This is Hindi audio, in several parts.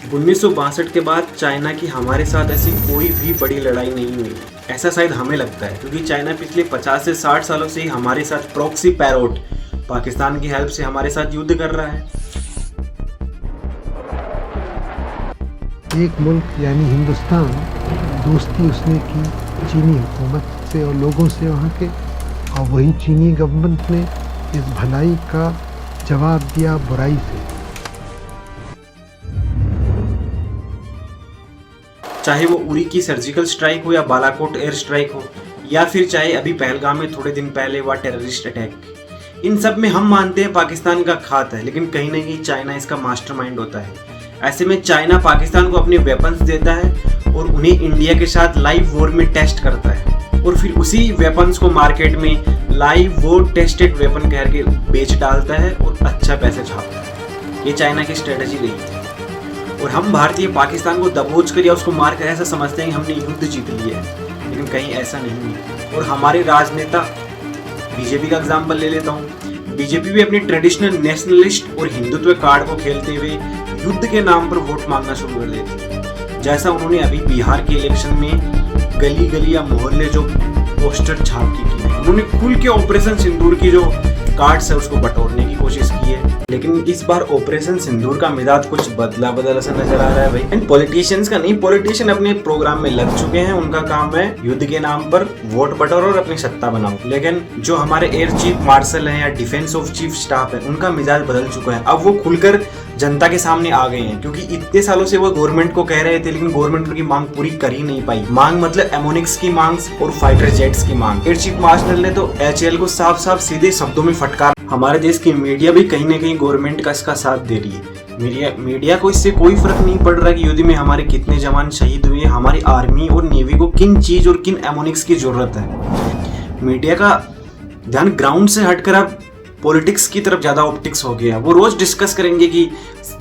1962 के बाद चाइना की हमारे साथ ऐसी कोई भी बड़ी लड़ाई नहीं हुई, ऐसा शायद हमें लगता है, क्योंकि चाइना पिछले 50 से 60 सालों से ही हमारे साथ प्रॉक्सी पैरोट पाकिस्तान की हेल्प से हमारे साथ युद्ध कर रहा है। एक मुल्क यानी हिंदुस्तान दोस्ती उसने की चीनी हुकूमत से और लोगों से वहाँ के, और वही चीनी गवर्नमेंट ने इस भलाई का जवाब दिया बुराई से। चाहे वो उरी की सर्जिकल स्ट्राइक हो या बालाकोट एयर स्ट्राइक हो, या फिर चाहे अभी पहलगाम में थोड़े दिन पहले हुआ टेररिस्ट अटैक, इन सब में हम मानते हैं पाकिस्तान का हाथ है, लेकिन कहीं ना कहीं चाइना इसका मास्टरमाइंड होता है। ऐसे में चाइना पाकिस्तान को अपने वेपन्स देता है और उन्हें इंडिया के साथ लाइव वॉर में टेस्ट करता है, और फिर उसी वेपन्स को मार्केट में लाइव वॉर टेस्टेड वेपन कह के बेच डालता है और अच्छा पैसे छापता है। ये चाइना की स्ट्रेटजी रही थी, और हम भारतीय पाकिस्तान को दबोच कर या उसको मार कर ऐसा समझते हैं कि हमने युद्ध जीत लिया है, लेकिन कहीं ऐसा नहीं है। और हमारे राजनेता बीजेपी का एग्जाम्पल ले लेता हूँ, बीजेपी भी अपनी ट्रेडिशनल नेशनलिस्ट और हिंदुत्व कार्ड को खेलते हुए युद्ध के नाम पर वोट मांगना शुरू कर देती है। जैसा उन्होंने अभी बिहार के इलेक्शन में गली गली या मोहल्ले जो पोस्टर छाप के किए, उन्होंने खुल के ऑपरेशन सिंदूर की जो कार्ड्स है उसको बटोरने की कोशिश की है। लेकिन इस बार ऑपरेशन सिंदूर का मिजाज कुछ बदला सा नजर आ रहा है भाई। एंड पॉलिटिशियंस का नहीं, पॉलिटिशियन अपने प्रोग्राम में लग चुके हैं, उनका काम है युद्ध के नाम पर वोट बटोरो और अपनी सत्ता बनाओ। लेकिन जो हमारे एयर चीफ मार्शल हैं या डिफेंस ऑफ चीफ स्टाफ है, उनका मिजाज बदल चुका है। अब वो खुलकर जनता के सामने आ गए हैं, क्योंकि इतने सालों से वो गवर्नमेंट को कह रहे थे, लेकिन गवर्नमेंट उनकी मांग पूरी कर ही नहीं पाई। मांग मतलब एमोनिक्स की मांग और फाइटर जेट्स की मांग। एयर चीफ मार्शल ने तो एचएएल को साफ साफ सीधे शब्दों में फटकार। हमारे देश की मीडिया भी कहीं ना कहीं गवर्नमेंट का इसका साथ दे रही है। मीडिया को इससे कोई फर्क नहीं पड़ रहा कि युद्ध में हमारे कितने जवान शहीद हुए, हमारी आर्मी और नेवी को किन चीज और किन एमोनिक्स की जरूरत है। मीडिया का ध्यान ग्राउंड से हटकर अब पॉलिटिक्स की तरफ ज्यादा ऑप्टिक्स हो गया। वो रोज डिस्कस करेंगे कि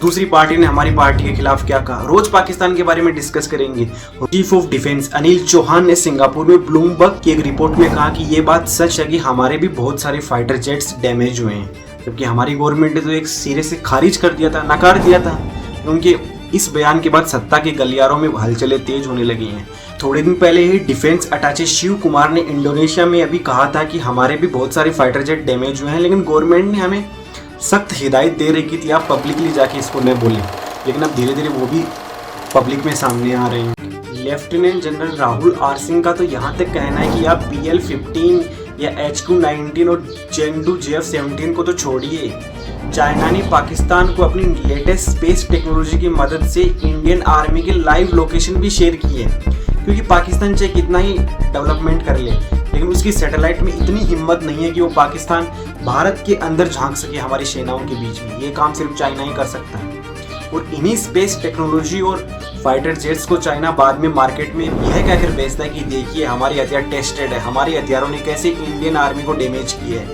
दूसरी पार्टी ने हमारी पार्टी के खिलाफ क्या कहा, रोज पाकिस्तान के बारे में डिस्कस करेंगे। Chief of defence Anil Chauhan ने सिंगापुर में ब्लूमबर्ग की एक रिपोर्ट में कहा कि ये बात सच है कि हमारे भी बहुत सारे फाइटर जेट्स डैमेज हुए हैं, जबकि हमारी गवर्नमेंट ने तो एक सिरे से खारिज कर दिया था, नकार दिया था। उनके इस बयान के बाद सत्ता के गलियारों में हलचलें तेज होने लगी हैं। थोड़े दिन पहले ही डिफेंस अटैचे शिव कुमार ने इंडोनेशिया में अभी कहा था कि हमारे भी बहुत सारे फाइटर जेट डैमेज हुए हैं, लेकिन गवर्नमेंट ने हमें सख्त हिदायत दे रही थी आप पब्लिकली जाके इसको न बोलें। लेकिन अब धीरे धीरे वो भी पब्लिक में सामने आ रहे हैं। Lieutenant general Rahul R Singh का तो यहाँ तक कहना है कि आप PL-15 या HQ-19 और चेंगडू JF-17 को तो छोड़िए, चाइना ने पाकिस्तान को अपनी लेटेस्ट स्पेस टेक्नोलॉजी की मदद से इंडियन आर्मी के लाइव लोकेशन भी शेयर किए हैं। क्योंकि पाकिस्तान चाहे कितना ही डेवलपमेंट कर ले, लेकिन उसकी सैटेलाइट में इतनी हिम्मत नहीं है कि वो पाकिस्तान भारत के अंदर झांक सके हमारी सेनाओं के बीच में। ये काम सिर्फ चाइना ही कर सकता है। और इन्हीं स्पेस टेक्नोलॉजी और फाइटर जेट्स को चाइना बाद में मार्केट में यह कहकर बेचता है कि देखिए हमारी हथियार टेस्टेड है, हमारे हथियारों ने कैसे इंडियन आर्मी को डैमेज किया है।